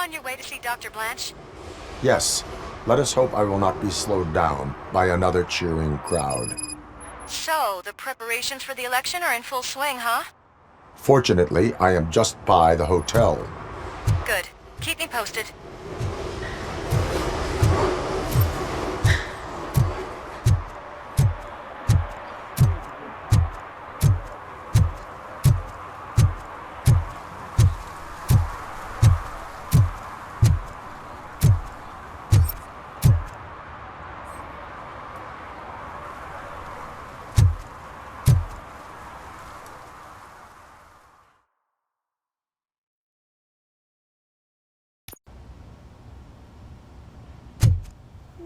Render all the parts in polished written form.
on your way to see Dr. Blanche? Yes. Let us hope I will not be slowed down by another cheering crowd. So, the preparations for the election are in full swing, huh? Fortunately, I am just by the hotel. Good. Keep me posted.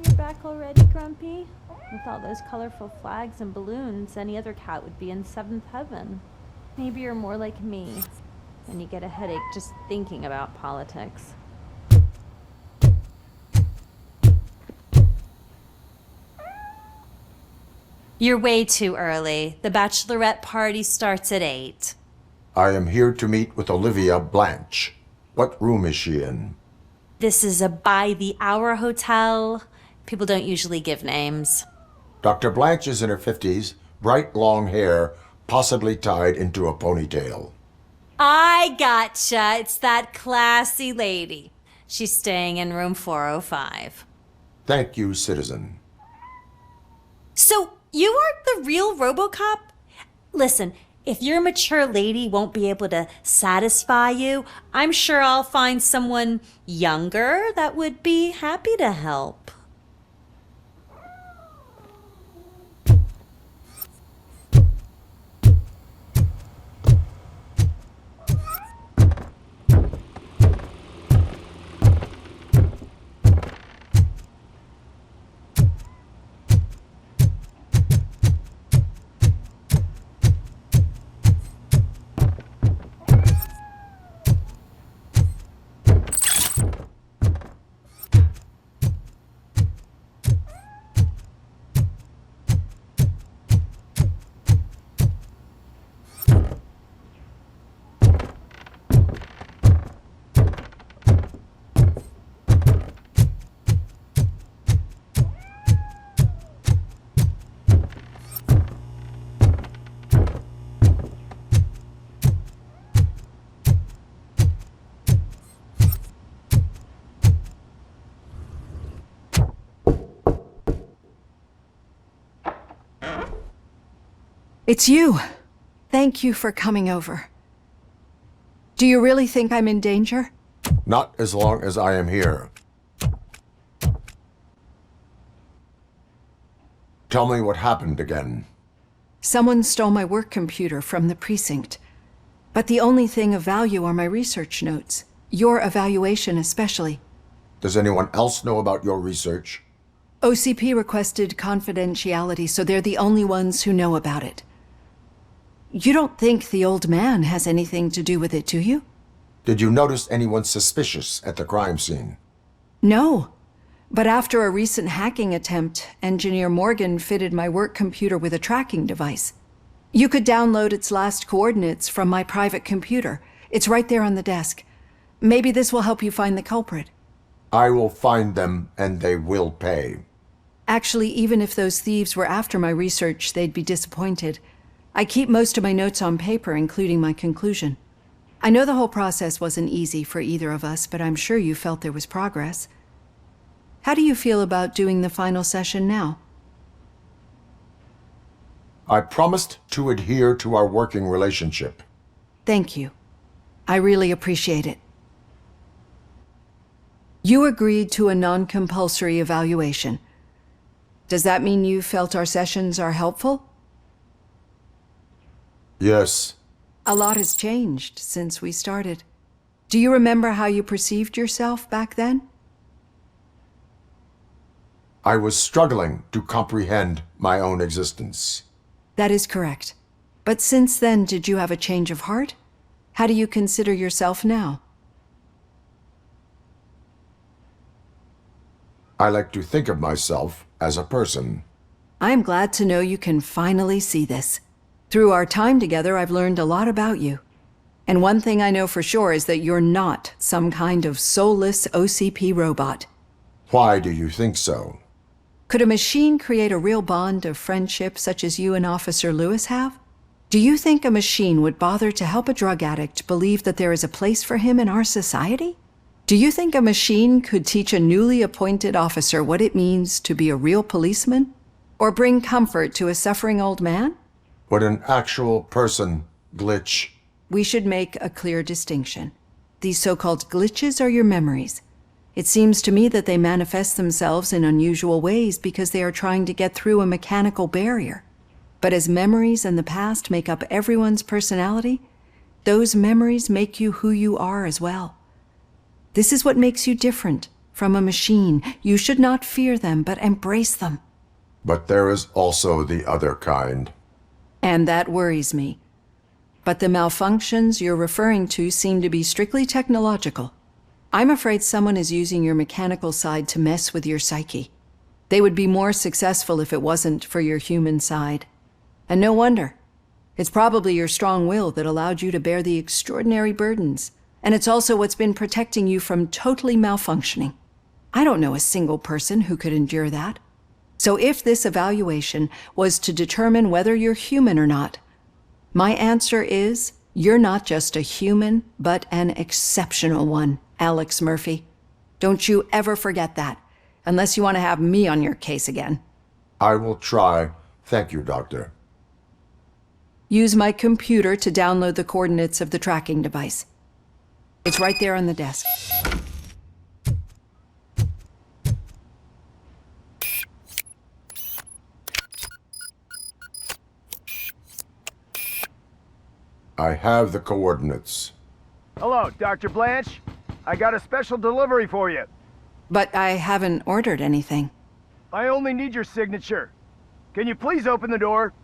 You're back already, Grumpy? With all those colorful flags and balloons, any other cat would be in seventh heaven. Maybe you're more like me, and you get a headache just thinking about politics. You're way too early. The bachelorette party starts at 8. I am here to meet with Olivia Blanche. What room is she in? This is a by-the-hour hotel. People don't usually give names. Dr. Blanche is in her 50s, bright long hair, possibly tied into a ponytail. I gotcha. It's that classy lady. She's staying in room 405. Thank you, citizen. So, you aren't the real RoboCop? Listen, if your mature lady won't be able to satisfy you, I'm sure I'll find someone younger that would be happy to help. It's you. Thank you for coming over. Do you really think I'm in danger? Not as long as I am here. Tell me what happened again. Someone stole my work computer from the precinct. But the only thing of value are my research notes. Your evaluation especially. Does anyone else know about your research? OCP requested confidentiality, so they're the only ones who know about it. You don't think the old man has anything to do with it, do you? Did you notice anyone suspicious at the crime scene? No. But after a recent hacking attempt, Engineer Morgan fitted my work computer with a tracking device. You could download its last coordinates from my private computer. It's right there on the desk. Maybe this will help you find the culprit. I will find them, and they will pay. Actually, even if those thieves were after my research, they'd be disappointed. I keep most of my notes on paper, including my conclusion. I know the whole process wasn't easy for either of us, but I'm sure you felt there was progress. How do you feel about doing the final session now? I promised to adhere to our working relationship. Thank you. I really appreciate it. You agreed to a non-compulsory evaluation. Does that mean you felt our sessions are helpful? Yes. A lot has changed since we started. Do you remember how you perceived yourself back then? I was struggling to comprehend my own existence. That is correct. But since then, did you have a change of heart? How do you consider yourself now? I like to think of myself as a person. I am glad to know you can finally see this. Through our time together, I've learned a lot about you. And one thing I know for sure is that you're not some kind of soulless OCP robot. Why do you think so? Could a machine create a real bond of friendship such as you and Officer Lewis have? Do you think a machine would bother to help a drug addict believe that there is a place for him in our society? Do you think a machine could teach a newly appointed officer what it means to be a real policeman? Or bring comfort to a suffering old man? Would an actual person glitch? We should make a clear distinction. These so-called glitches are your memories. It seems to me that they manifest themselves in unusual ways because they are trying to get through a mechanical barrier. But as memories and the past make up everyone's personality, those memories make you who you are as well. This is what makes you different from a machine. You should not fear them, but embrace them. But there is also the other kind. And that worries me. But the malfunctions you're referring to seem to be strictly technological. I'm afraid someone is using your mechanical side to mess with your psyche. They would be more successful if it wasn't for your human side. And no wonder. It's probably your strong will that allowed you to bear the extraordinary burdens. And it's also what's been protecting you from totally malfunctioning. I don't know a single person who could endure that. So if this evaluation was to determine whether you're human or not, my answer is you're not just a human, but an exceptional one, Alex Murphy. Don't you ever forget that, unless you want to have me on your case again. I will try. Thank you, Doctor. Use my computer to download the coordinates of the tracking device. It's right there on the desk. I have the coordinates. Hello, Dr. Blanche. I got a special delivery for you. But I haven't ordered anything. I only need your signature. Can you please open the door?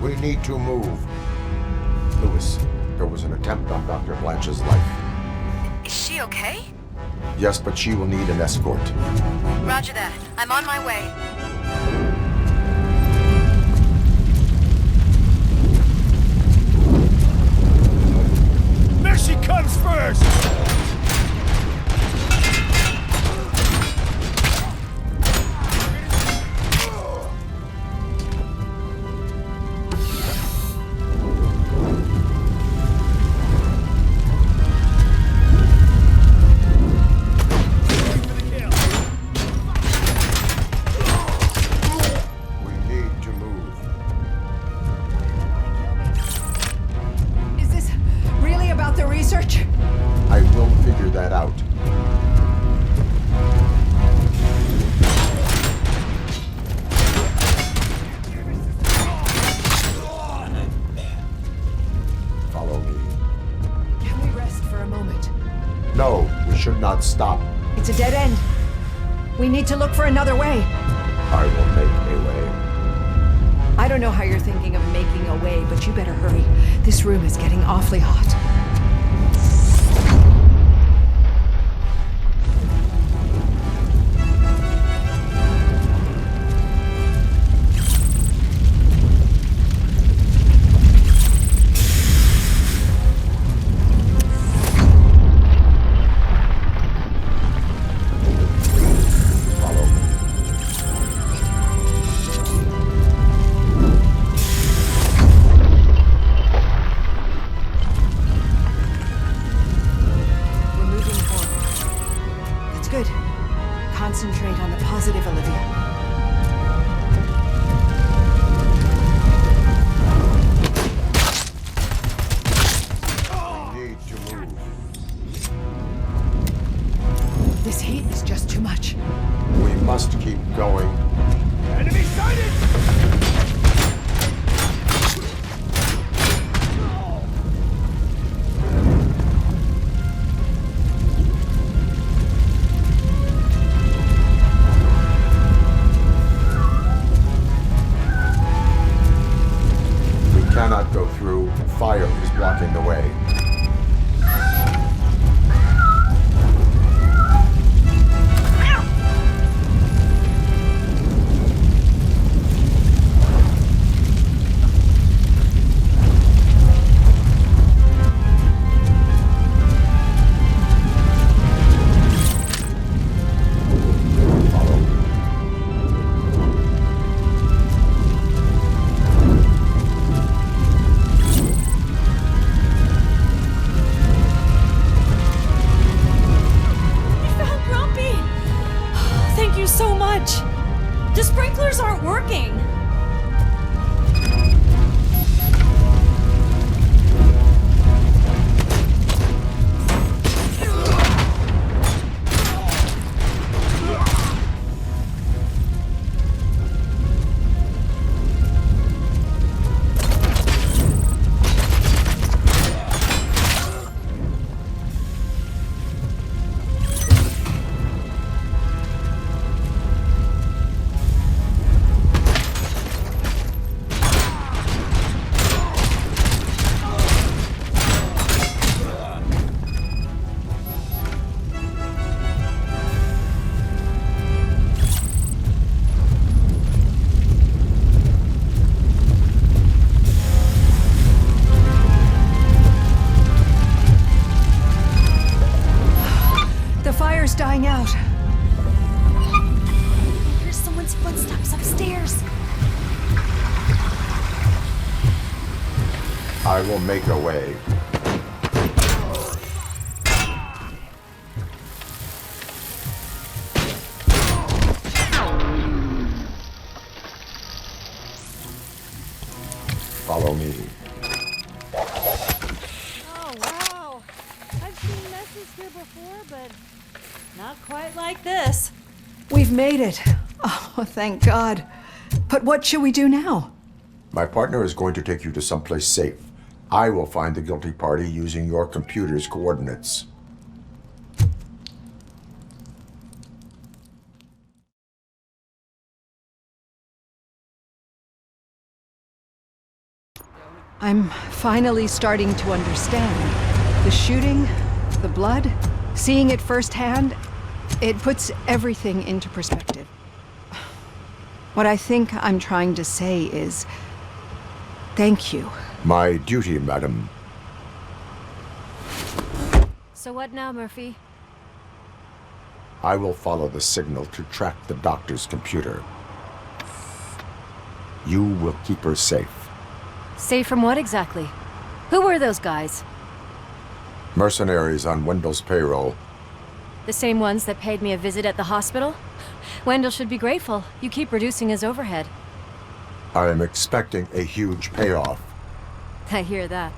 We need to move. Lewis, there was an attempt on Dr. Blanche's life. Is she okay? Yes, but she will need an escort. Roger that. I'm on my way. Mercy comes first! I will figure that out. Follow me. Can we rest for a moment? No, we should not stop. It's a dead end. We need to look for another way. I will make a way. I don't know how you're thinking of making a way, but you better hurry. This room is getting awfully hot. fire is blocking the way. So much! The sprinklers aren't working! Dying out. Here's someone's footsteps upstairs. I will make a way. Follow me. Oh, wow. I've seen messes here before, but not quite like this. We've made it. Oh, thank God. But what should we do now? My partner is going to take you to someplace safe. I will find the guilty party using your computer's coordinates. I'm finally starting to understand. The shooting, the blood, seeing it firsthand, it puts everything into perspective. What I think I'm trying to say is, thank you. My duty, madam. So what now, Murphy? I will follow the signal to track the doctor's computer. You will keep her safe. Safe from what exactly? Who were those guys? Mercenaries on Wendell's payroll. The same ones that paid me a visit at the hospital? Wendell should be grateful. You keep reducing his overhead. I am expecting a huge payoff. I hear that.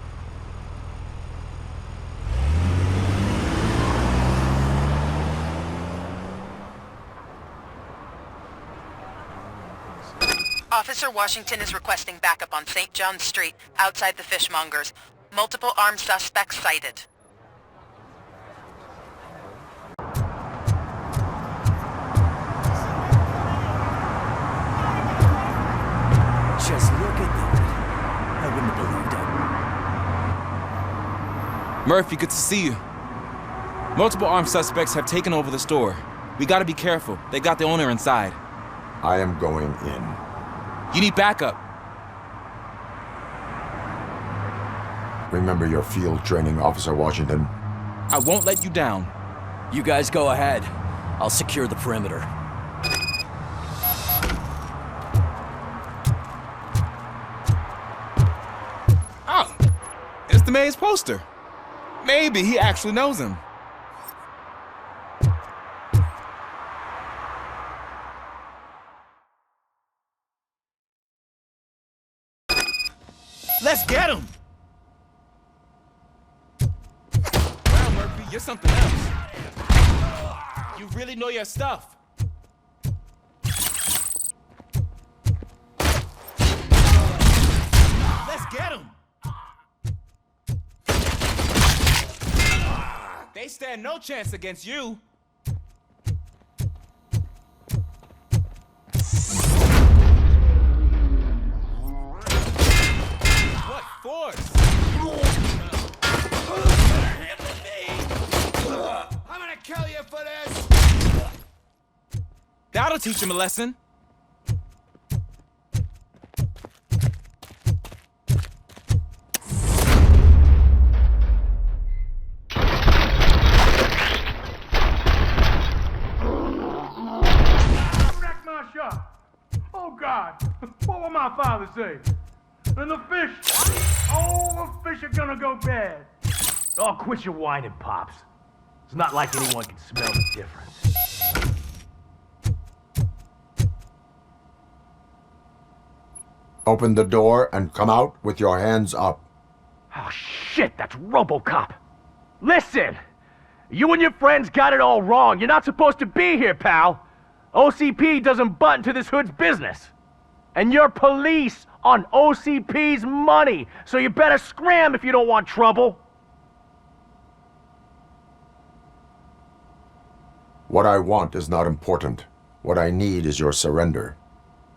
Officer Washington is requesting backup on St. John's Street, outside the fishmongers. Multiple armed suspects sighted. Just look at that. I wouldn't have believed it. Murphy, good to see you. Multiple armed suspects have taken over the store. We gotta be careful. They got the owner inside. I am going in. You need backup. Remember your field training, Officer Washington. I won't let you down. You guys go ahead. I'll secure the perimeter. Oh, it's the mayor's poster. Maybe he actually knows him. Let's get him! Wow, Murphy, you're something else. You really know your stuff. Let's get him! They stand no chance against you. What force? I'm gonna kill you for this! That'll teach him a lesson. Wreck my shop! Oh God! What will my father say? And the fish! Oh, the fish are gonna go bad! Oh, quit your whining, Pops. It's not like anyone can smell the difference. Open the door and come out with your hands up. Oh shit, that's RoboCop! Listen! You and your friends got it all wrong. You're not supposed to be here, pal. OCP doesn't butt into this hood's business. And you're police on OCP's money, so you better scram if you don't want trouble. What I want is not important. What I need is your surrender.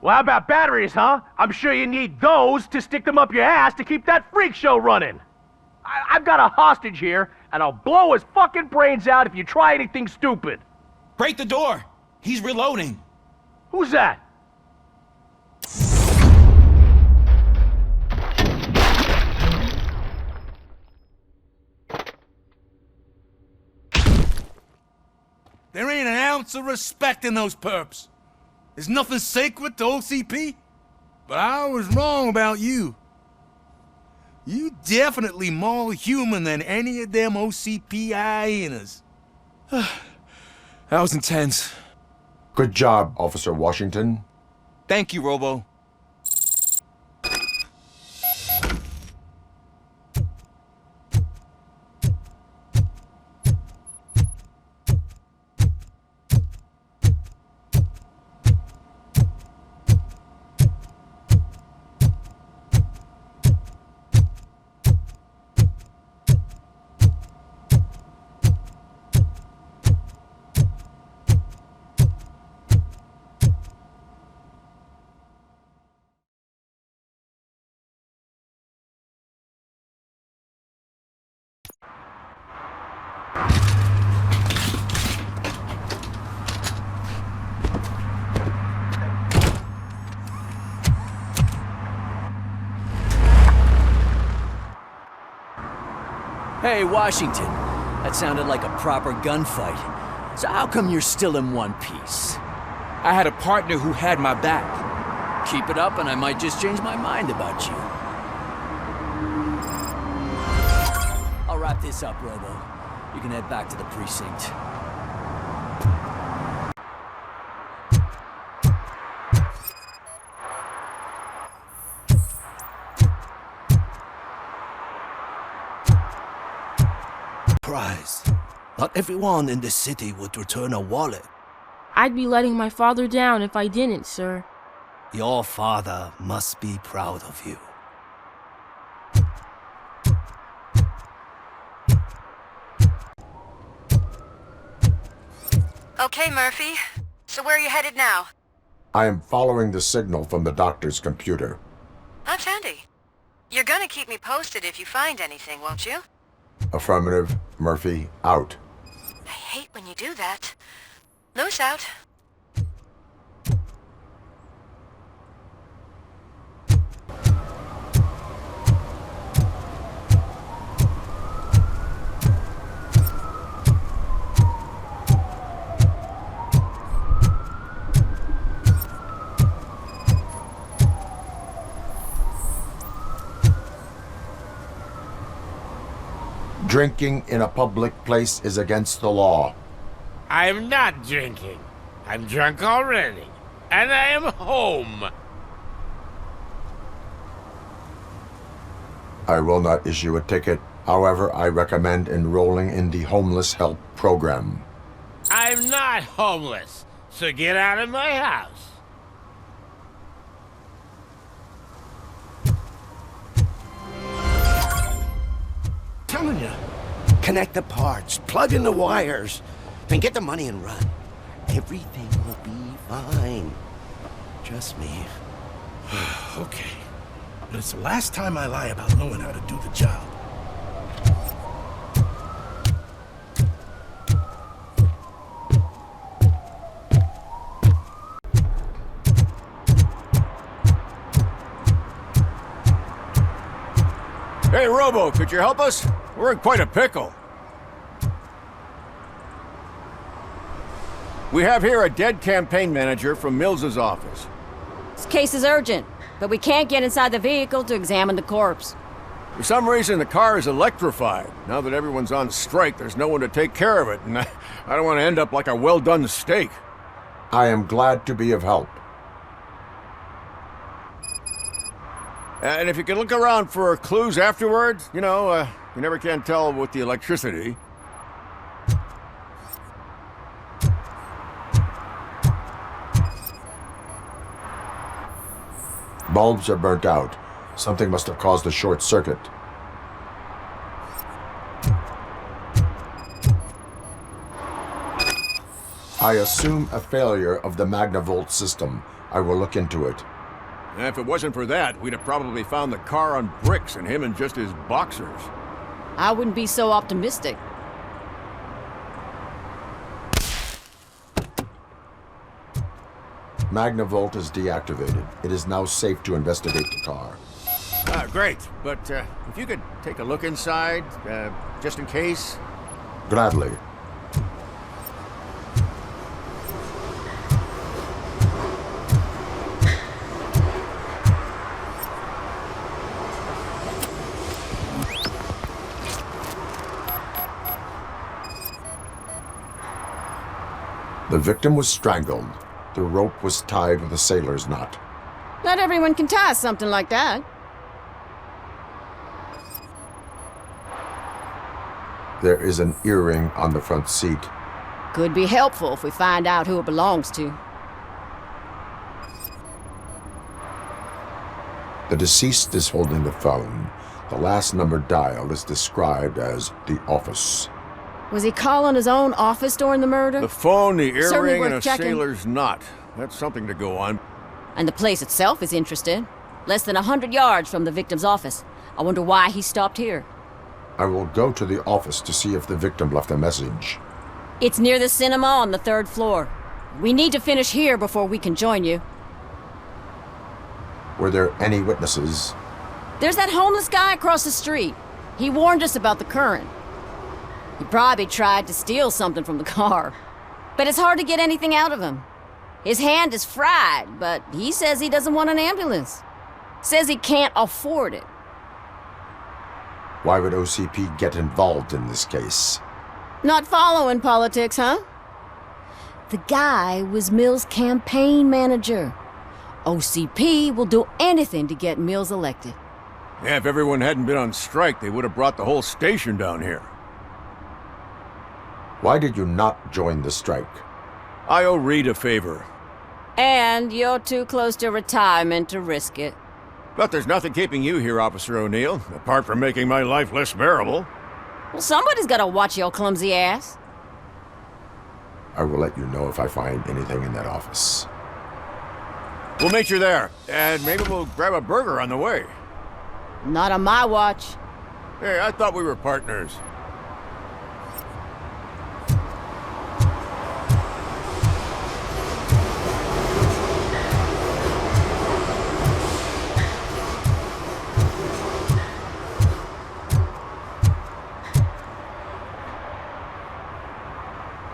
Well, how about batteries, huh? I'm sure you need those to stick them up your ass to keep that freak show running. I've got a hostage here, and I'll blow his fucking brains out if you try anything stupid. Break the door. He's reloading. Who's that? There ain't an ounce of respect in those perps. There's nothing sacred to OCP. But I was wrong about you. You definitely more human than any of them OCP hyenas. That was intense. Good job, Officer Washington. Thank you, Robo. Hey, Washington. That sounded like a proper gunfight. So how come you're still in one piece? I had a partner who had my back. Keep it up and I might just change my mind about you. I'll wrap this up, Robo. You can head back to the precinct. Not everyone in the city would return a wallet. I'd be letting my father down if I didn't, sir. Your father must be proud of you. Okay, Murphy. So where are you headed now? I am following the signal from the doctor's computer. That's handy. You're gonna keep me posted if you find anything, won't you? Affirmative. Murphy, out. I hate when you do that. Loose out. Drinking in a public place is against the law. I'm not drinking. I'm drunk already. And I am home. I will not issue a ticket. However, I recommend enrolling in the homeless help program. I'm not homeless, so get out of my house. Telling you. Connect the parts, plug in the wires, and get the money and run. Everything will be fine. Trust me. Okay. But it's the last time I lie about knowing how to do the job. Hey, Robo, could you help us? We're in quite a pickle. We have here a dead campaign manager from Mills's office. This case is urgent, but we can't get inside the vehicle to examine the corpse. For some reason, the car is electrified. Now that everyone's on strike, there's no one to take care of it, and I don't want to end up like a well-done steak. I am glad to be of help. And if you can look around for clues afterwards, you never can tell with the electricity. Bulbs are burnt out. Something must have caused a short circuit. I assume a failure of the Magnavolt system. I will look into it. And if it wasn't for that, we'd have probably found the car on bricks and him in just his boxers. I wouldn't be so optimistic. Magnavolt is deactivated. It is now safe to investigate the car. Great. But if you could take a look inside, just in case. Gladly. The victim was strangled. The rope was tied with a sailor's knot. Not everyone can tie something like that. There is an earring on the front seat. Could be helpful if we find out who it belongs to. The deceased is holding the phone. The last number dialed is described as the office. Was he calling his own office during the murder? The phone, the Certainly earring, worth and a checking. sailor's knot. That's something to go on. And the place itself is interesting. Less than 100 yards from the victim's office. I wonder why he stopped here. I will go to the office to see if the victim left a message. It's near the cinema on the 3rd floor. We need to finish here before we can join you. Were there any witnesses? There's that homeless guy across the street. He warned us about the current. He probably tried to steal something from the car. But it's hard to get anything out of him. His hand is fried, but he says he doesn't want an ambulance. Says he can't afford it. Why would OCP get involved in this case? Not following politics, huh? The guy was Mills' campaign manager. OCP will do anything to get Mills elected. Yeah, if everyone hadn't been on strike, they would have brought the whole station down here. Why did you not join the strike? I owe Reed a favor. And you're too close to retirement to risk it. But there's nothing keeping you here, Officer O'Neill, apart from making my life less bearable. Well, somebody's gotta watch your clumsy ass. I will let you know if I find anything in that office. We'll meet you there, and maybe we'll grab a burger on the way. Not on my watch. Hey, I thought we were partners.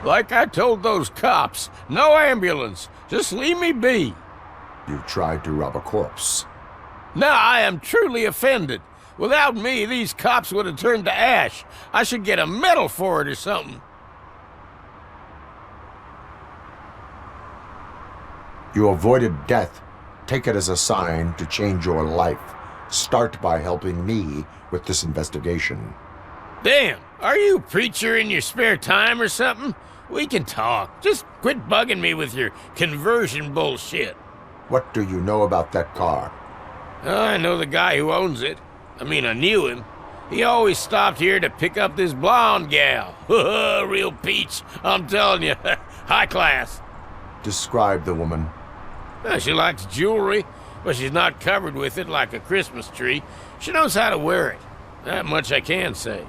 Like I told those cops, no ambulance. Just leave me be. You tried to rob a corpse. Now I am truly offended. Without me, these cops would have turned to ash. I should get a medal for it or something. You avoided death. Take it as a sign to change your life. Start by helping me with this investigation. Damn, are you a preacher in your spare time or something? We can talk. Just quit bugging me with your conversion bullshit. What do you know about that car? I know the guy who owns it. I knew him. He always stopped here to pick up this blonde gal. Real peach, I'm telling you. High class. Describe the woman. She likes jewelry, but she's not covered with it like a Christmas tree. She knows how to wear it. That much I can say.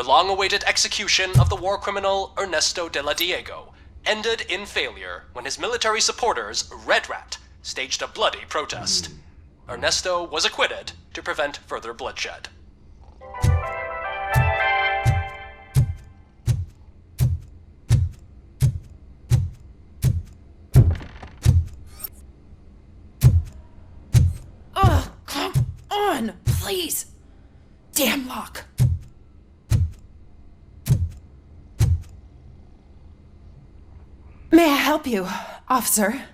the long-awaited execution of the war criminal Ernesto de la Diego ended in failure when his military supporters, Red Rat, staged a bloody protest. Ernesto was acquitted to prevent further bloodshed. Ugh, come on, please. Damn lock. May I help you, officer?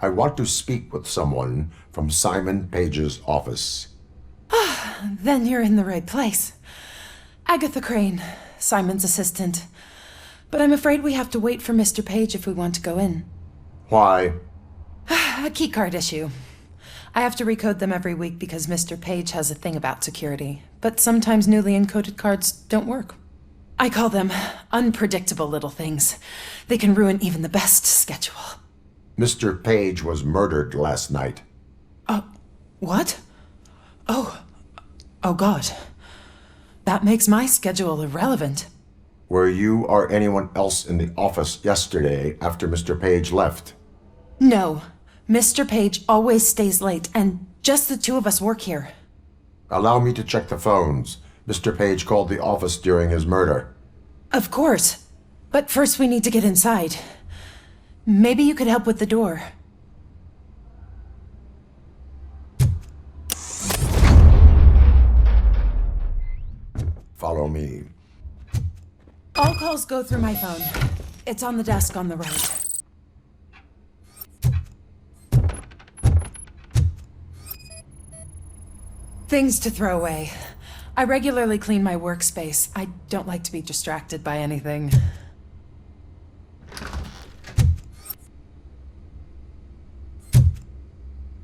I want to speak with someone from Simon Page's office. Then you're in the right place. Agatha Crane, Simon's assistant. But I'm afraid we have to wait for Mr. Page if we want to go in. Why? A keycard issue. I have to recode them every week because Mr. Page has a thing about security. But sometimes newly encoded cards don't work. I call them unpredictable little things. They can ruin even the best schedule. Mr. Page was murdered last night. What? Oh God. That makes my schedule irrelevant. Were you or anyone else in the office yesterday after Mr. Page left? No. Mr. Page always stays late, and just the two of us work here. Allow me to check the phones. Mr. Page called the office during his murder. Of course. But first we need to get inside. Maybe you could help with the door. Follow me. All calls go through my phone. It's on the desk on the right. Things to throw away. I regularly clean my workspace. I don't like to be distracted by anything.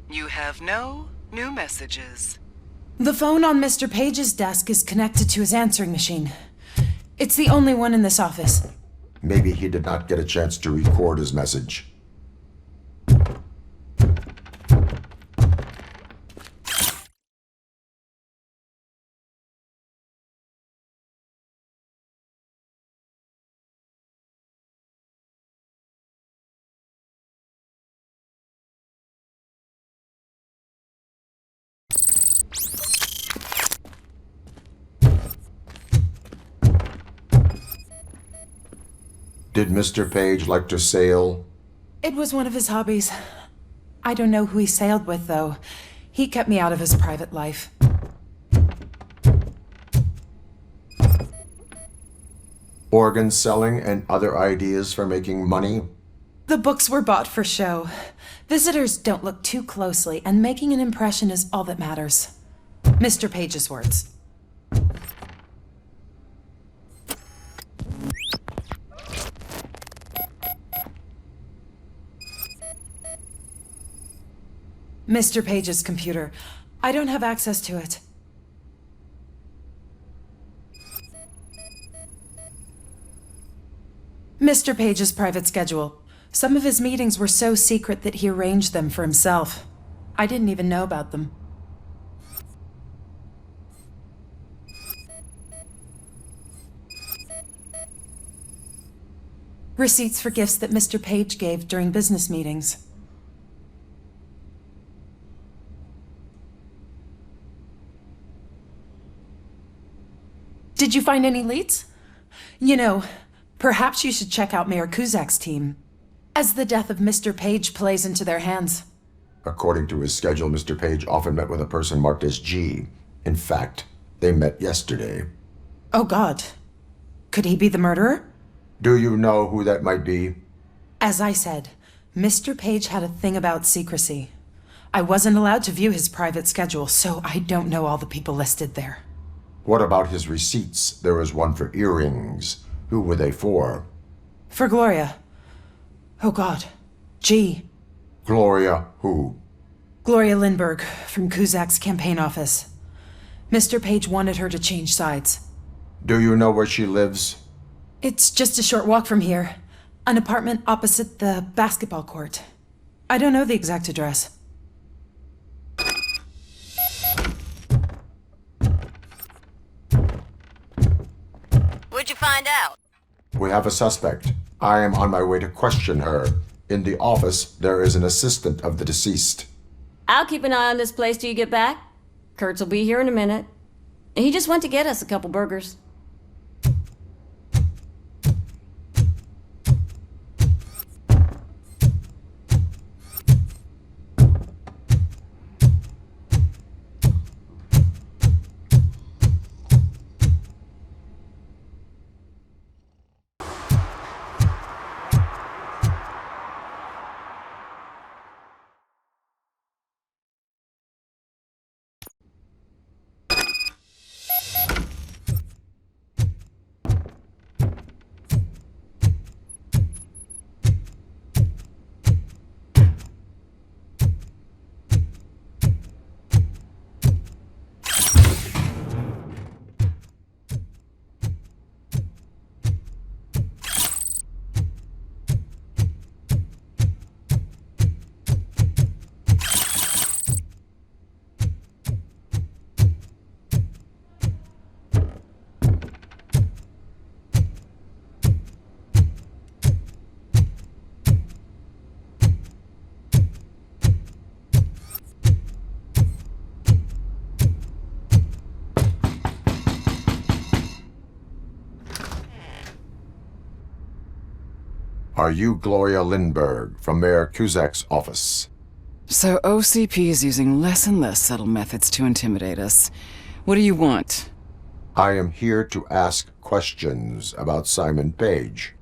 You have no new messages. The phone on Mr. Page's desk is connected to his answering machine. It's the only one in this office. Maybe he did not get a chance to record his message. Did Mr. Page like to sail? It was one of his hobbies. I don't know who he sailed with, though. He kept me out of his private life. Organ selling and other ideas for making money? The books were bought for show. Visitors don't look too closely, and making an impression is all that matters. Mr. Page's words. Mr. Page's computer. I don't have access to it. Mr. Page's private schedule. Some of his meetings were so secret that he arranged them for himself. I didn't even know about them. Receipts for gifts that Mr. Page gave during business meetings. Did you find any leads? You know, perhaps you should check out Mayor Kuzak's team, as the death of Mr. Page plays into their hands. According to his schedule, Mr. Page often met with a person marked as G. In fact, they met yesterday. Oh God. Could he be the murderer? Do you know who that might be? As I said, Mr. Page had a thing about secrecy. I wasn't allowed to view his private schedule, so I don't know all the people listed there. What about his receipts? There was one for earrings. Who were they for? For Gloria. Oh God. G. Gloria who? Gloria Lindbergh, from Kuzak's campaign office. Mr. Page wanted her to change sides. Do you know where she lives? It's just a short walk from here. An apartment opposite the basketball court. I don't know the exact address. We have a suspect. I am on my way to question her. In the office, there is an assistant of the deceased. I'll keep an eye on this place till you get back. Kurtz will be here in a minute. He just went to get us a couple burgers. Are you Gloria Lindbergh from Mayor Cusack's office? So OCP is using less and less subtle methods to intimidate us. What do you want? I am here to ask questions about Simon Page.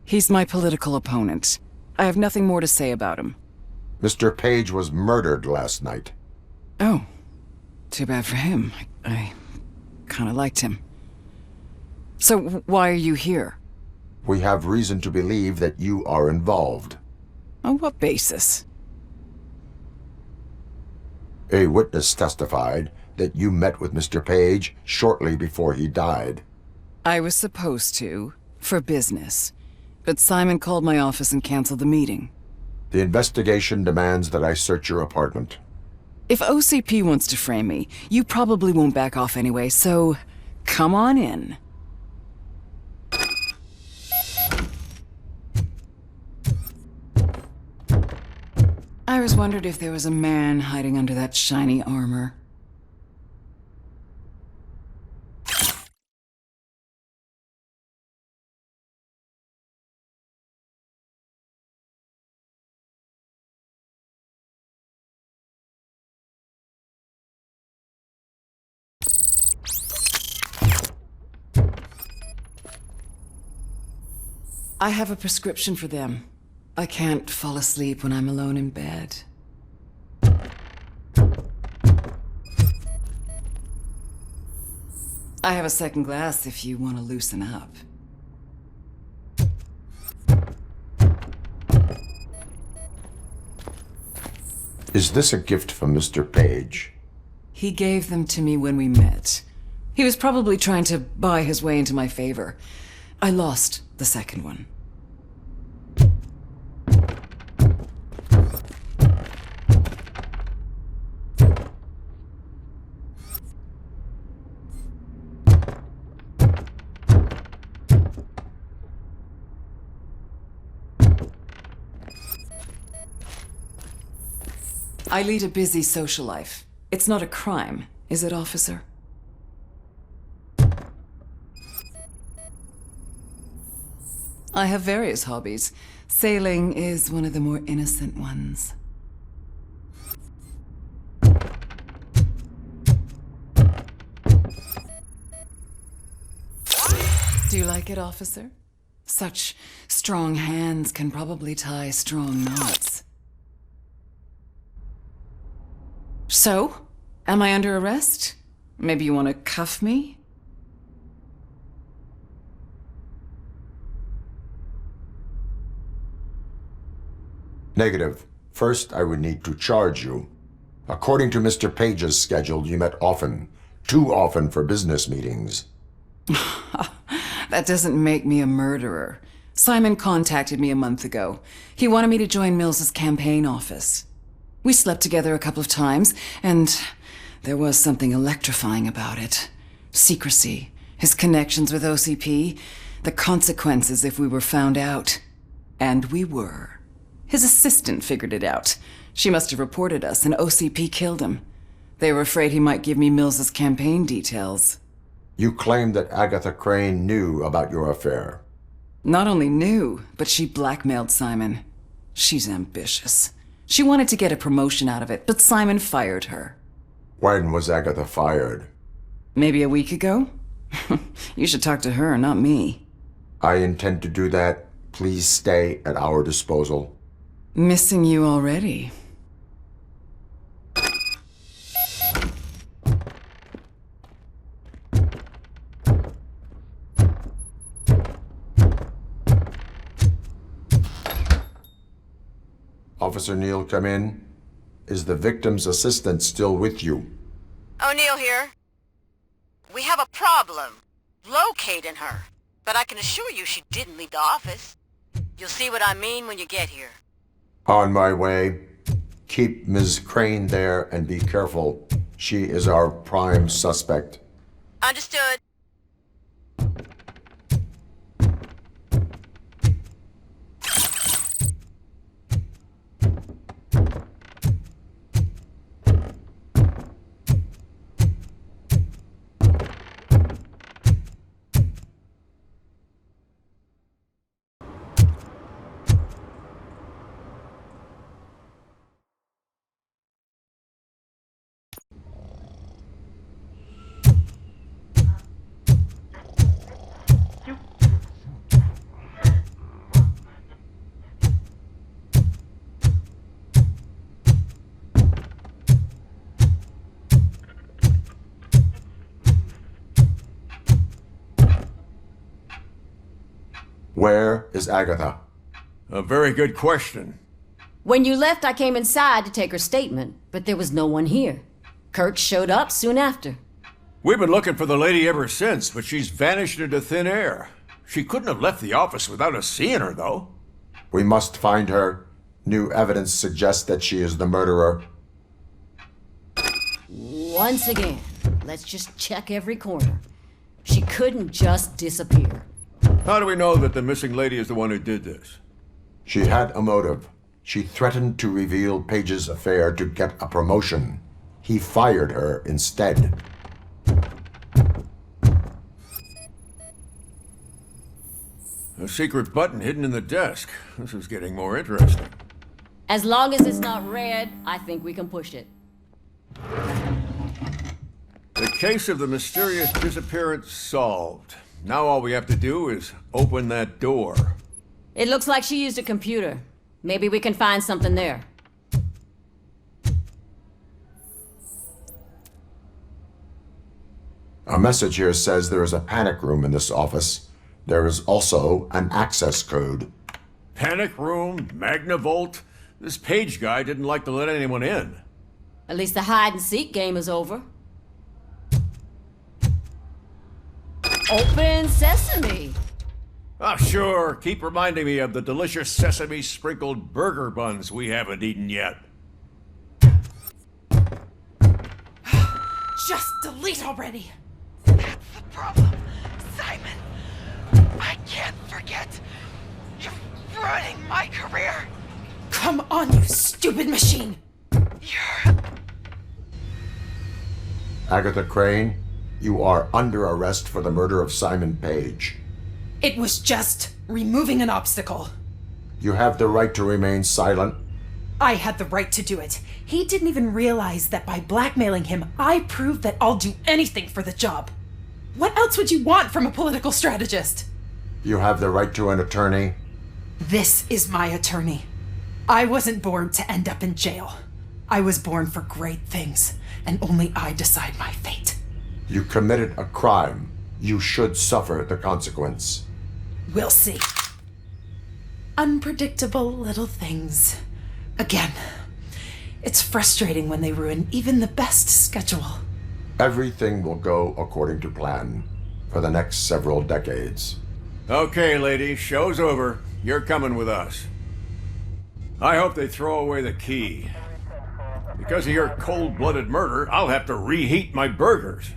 He's my political opponent. I have nothing more to say about him. Mr. Page was murdered last night. Oh, too bad for him. I kind of liked him. So why are you here? We have reason to believe that you are involved. On what basis? A witness testified that you met with Mr. Page shortly before he died. I was supposed to, for business. But Simon called my office and canceled the meeting. The investigation demands that I search your apartment. If OCP wants to frame me, you probably won't back off anyway, so come on in. I always wondered if there was a man hiding under that shiny armor. I have a prescription for them. I can't fall asleep when I'm alone in bed. I have a second glass if you want to loosen up. Is this a gift from Mr. Page? He gave them to me when we met. He was probably trying to buy his way into my favor. I lost the second one. I lead a busy social life. It's not a crime, is it, officer? I have various hobbies. Sailing is one of the more innocent ones. Do you like it, officer? Such strong hands can probably tie strong knots. So, am I under arrest? Maybe you want to cuff me? Negative. First, I would need to charge you. According to Mr. Page's schedule, you met often. Too often for business meetings. That doesn't make me a murderer. Simon contacted me a month ago. He wanted me to join Mills's campaign office. We slept together a couple of times, and there was something electrifying about it. Secrecy, his connections with OCP. The consequences if we were found out. And we were. His assistant figured it out. She must have reported us, and OCP killed him. They were afraid he might give me Mills's campaign details. You claim that Agatha Crane knew about your affair. Not only knew, but she blackmailed Simon. She's ambitious. She wanted to get a promotion out of it, but Simon fired her. When was Agatha fired? Maybe a week ago? You should talk to her, not me. I intend to do that. Please stay at our disposal. Missing you already. Officer Neal, come in. Is the victim's assistant still with you? O'Neill here. We have a problem locating her, but I can assure you she didn't leave the office. You'll see what I mean when you get here. On my way. Keep Ms. Crane there and be careful. She is our prime suspect. Understood. Where is Agatha? A very good question. When you left, I came inside to take her statement, but there was no one here. Kirk showed up soon after. We've been looking for the lady ever since, but she's vanished into thin air. She couldn't have left the office without us seeing her, though. We must find her. New evidence suggests that she is the murderer. Once again, let's just check every corner. She couldn't just disappear. How do we know that the missing lady is the one who did this? She had a motive. She threatened to reveal Page's affair to get a promotion. He fired her instead. A secret button hidden in the desk. This is getting more interesting. As long as it's not red, I think we can push it. The case of the mysterious disappearance solved. Now all we have to do is open that door. It looks like she used a computer. Maybe we can find something there. A message here says there is a panic room in this office. There is also an access code. Panic room, Magnavolt. This Page guy didn't like to let anyone in. At least the hide-and-seek game is over. Open sesame. Oh, sure. Keep reminding me of the delicious sesame-sprinkled burger buns we haven't eaten yet. Just delete already. That's the problem, Simon. I can't forget. You're ruining my career. Come on, you stupid machine. You're... Agatha Crane, you are under arrest for the murder of Simon Page. It was just removing an obstacle. You have the right to remain silent. I had the right to do it. He didn't even realize that by blackmailing him, I proved that I'll do anything for the job. What else would you want from a political strategist? You have the right to an attorney. This is my attorney. I wasn't born to end up in jail. I was born for great things, and only I decide my fate. You committed a crime. You should suffer the consequence. We'll see. Unpredictable little things. Again, it's frustrating when they ruin even the best schedule. Everything will go according to plan for the next several decades. Okay, lady, show's over. You're coming with us. I hope they throw away the key. Because of your cold-blooded murder, I'll have to reheat my burgers.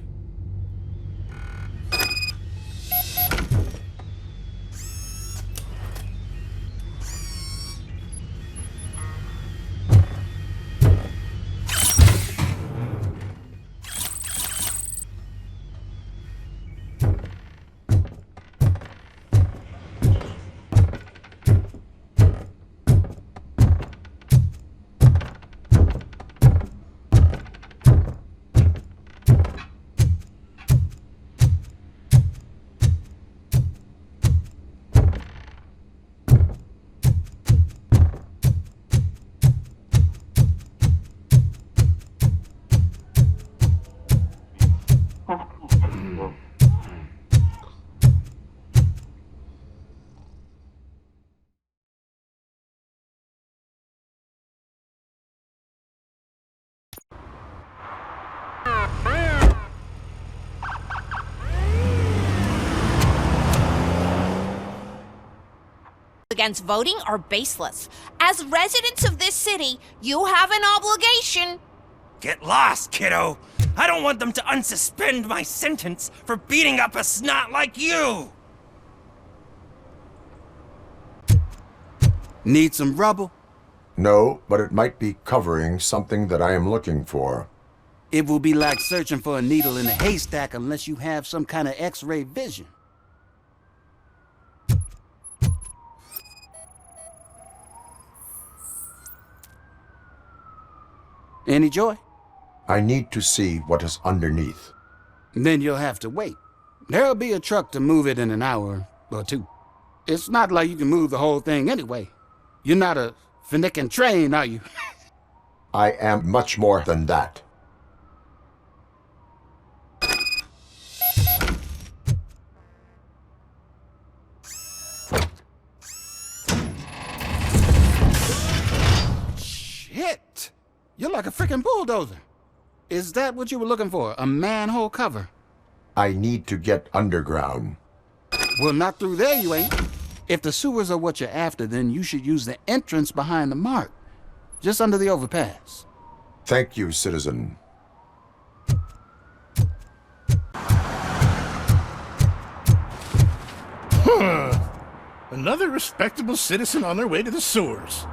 against voting are baseless. As residents of this city, you have an obligation. Get lost, kiddo. I don't want them to unsuspend my sentence for beating up a snot like you. Need some rubble? No, but it might be covering something that I am looking for. It will be like searching for a needle in a haystack unless you have some kind of X-ray vision. Any joy? I need to see what is underneath. Then you'll have to wait. There'll be a truck to move it in an hour or two. It's not like you can move the whole thing anyway. You're not a finicking train, are you? I am much more than that. Shit! You're like a freaking bulldozer. Is that what you were looking for? A manhole cover? I need to get underground. Well, not through there, you ain't. If the sewers are what you're after, then you should use the entrance behind the mark. Just under the overpass. Thank you, citizen. Another respectable citizen on their way to the sewers.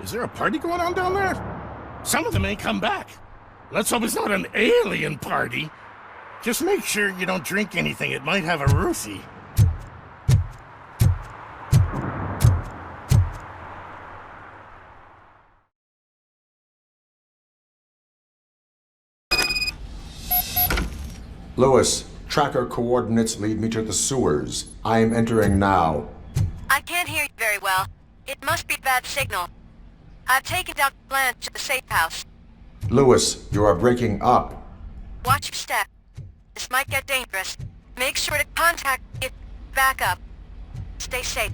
Is there a party going on down there? Some of them ain't come back. Let's hope it's not an alien party. Just make sure you don't drink anything. It might have a roofie. Lewis, tracker coordinates lead me to the sewers. I am entering now. I can't hear you very well. It must be a bad signal. I've taken Dr. Blanche to the safe house. Lewis, you are breaking up. Watch your step. This might get dangerous. Make sure to contact me. Back up. Stay safe.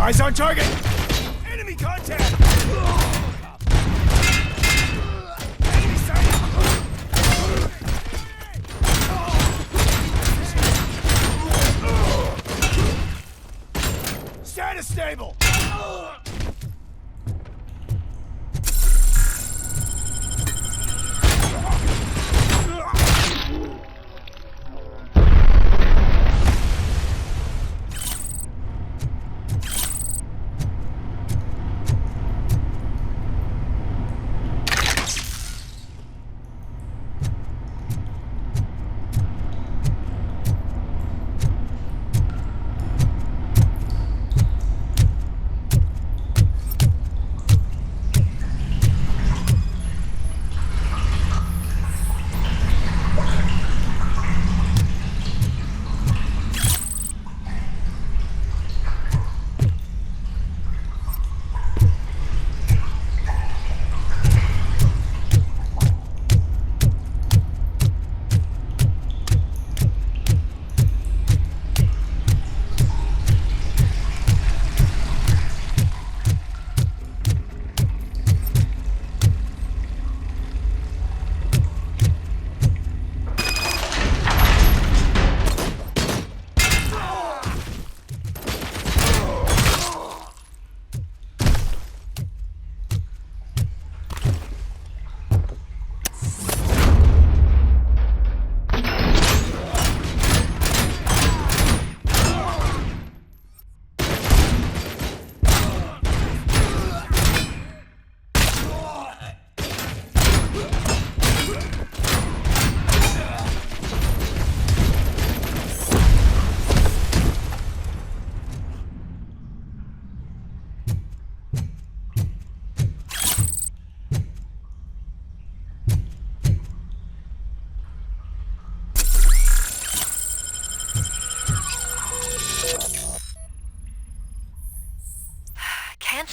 Eyes on target! Enemy contact! Enemy sighted! Status stable!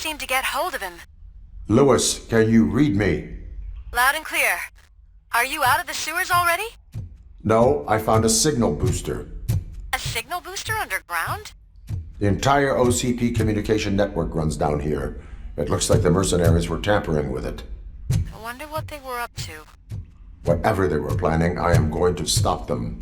seem to get hold of him. Lewis, can you read me? Loud and clear. Are you out of the sewers already? No, I found a signal booster. A signal booster underground? The entire OCP communication network runs down here. It looks like the mercenaries were tampering with it. I wonder what they were up to. Whatever they were planning, I am going to stop them.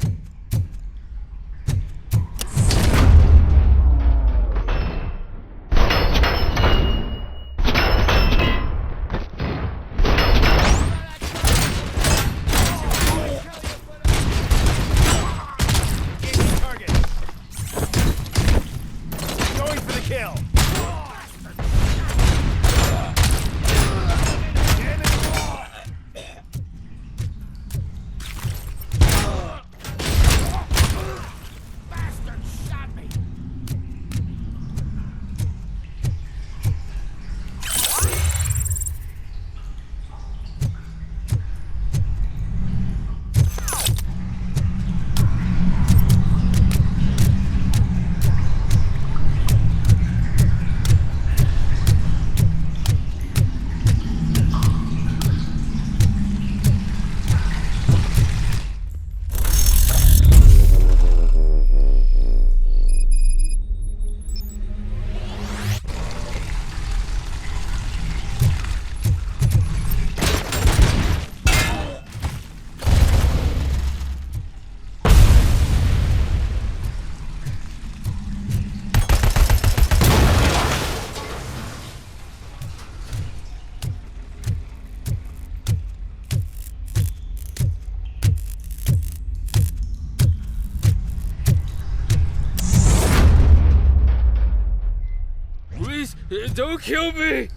Don't kill me!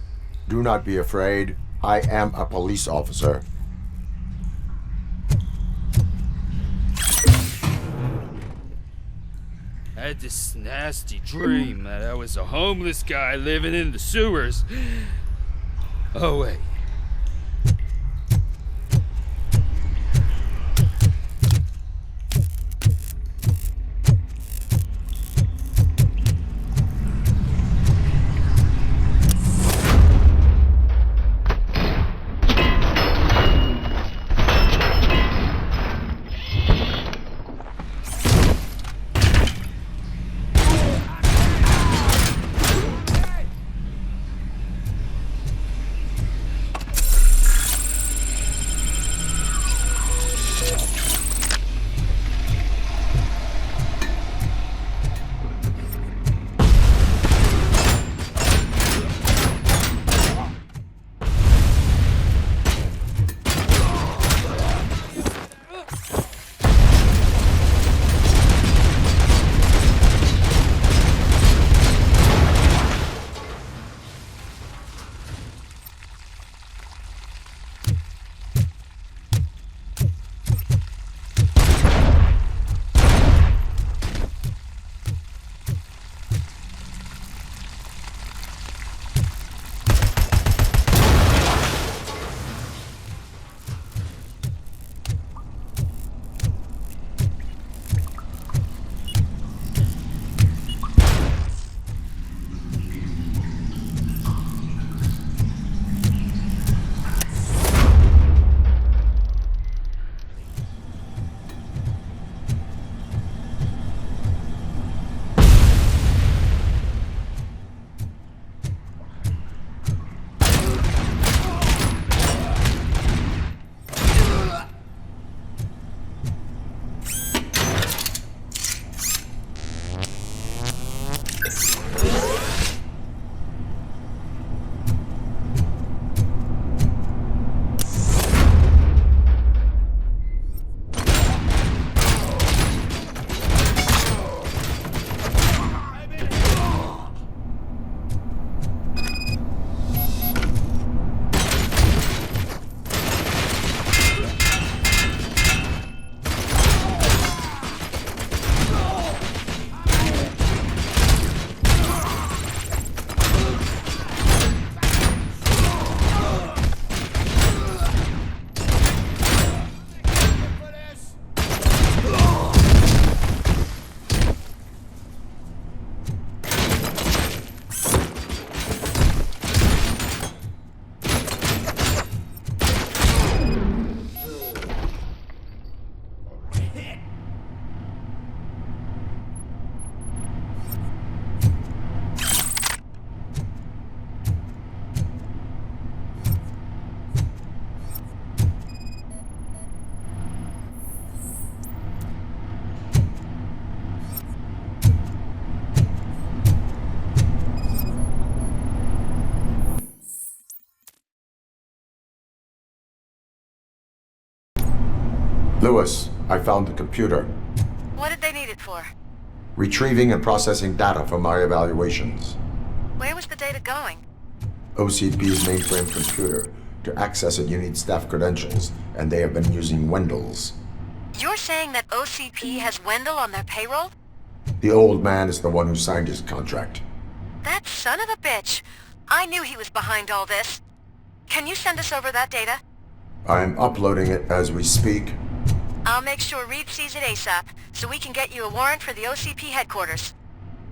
Do not be afraid. I am a police officer. I had this nasty dream that I was a homeless guy living in the sewers. Oh, wait. Lewis, I found the computer. What did they need it for? Retrieving and processing data from my evaluations. Where was the data going? OCP's mainframe computer. To access it, you need staff credentials, and they have been using Wendell's. You're saying that OCP has Wendell on their payroll? The old man is the one who signed his contract. That son of a bitch! I knew he was behind all this. Can you send us over that data? I'm uploading it as we speak. I'll make sure Reed sees it ASAP, so we can get you a warrant for the OCP headquarters.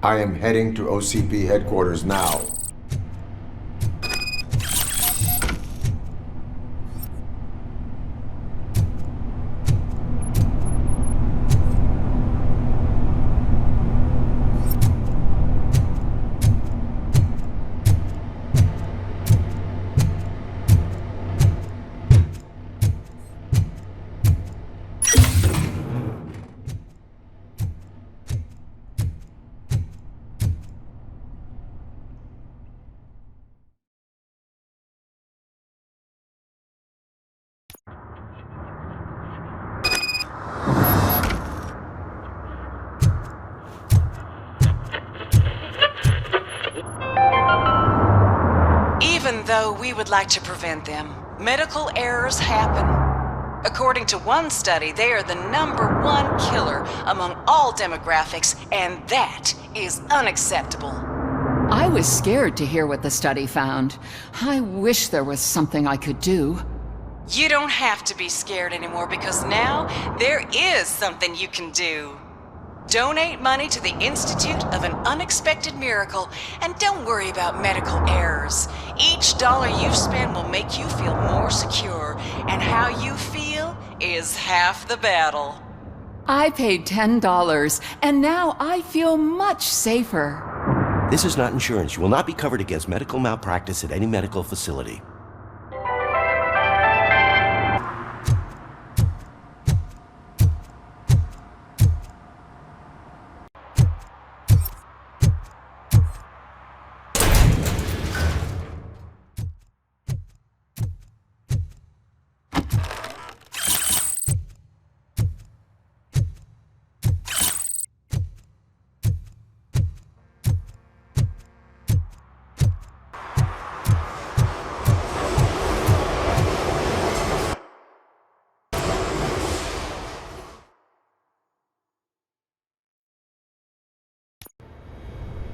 I am heading to OCP headquarters now. Even though we would like to prevent them, medical errors happen. According to one study, they are the #1 killer among all demographics, and that is unacceptable. I was scared to hear what the study found. I wish there was something I could do. You don't have to be scared anymore because now there is something you can do. Donate money to the Institute of an Unexpected Miracle, and don't worry about medical errors. Each dollar you spend will make you feel more secure, and how you feel is half the battle. I paid $10, and now I feel much safer. This is not insurance. You will not be covered against medical malpractice at any medical facility.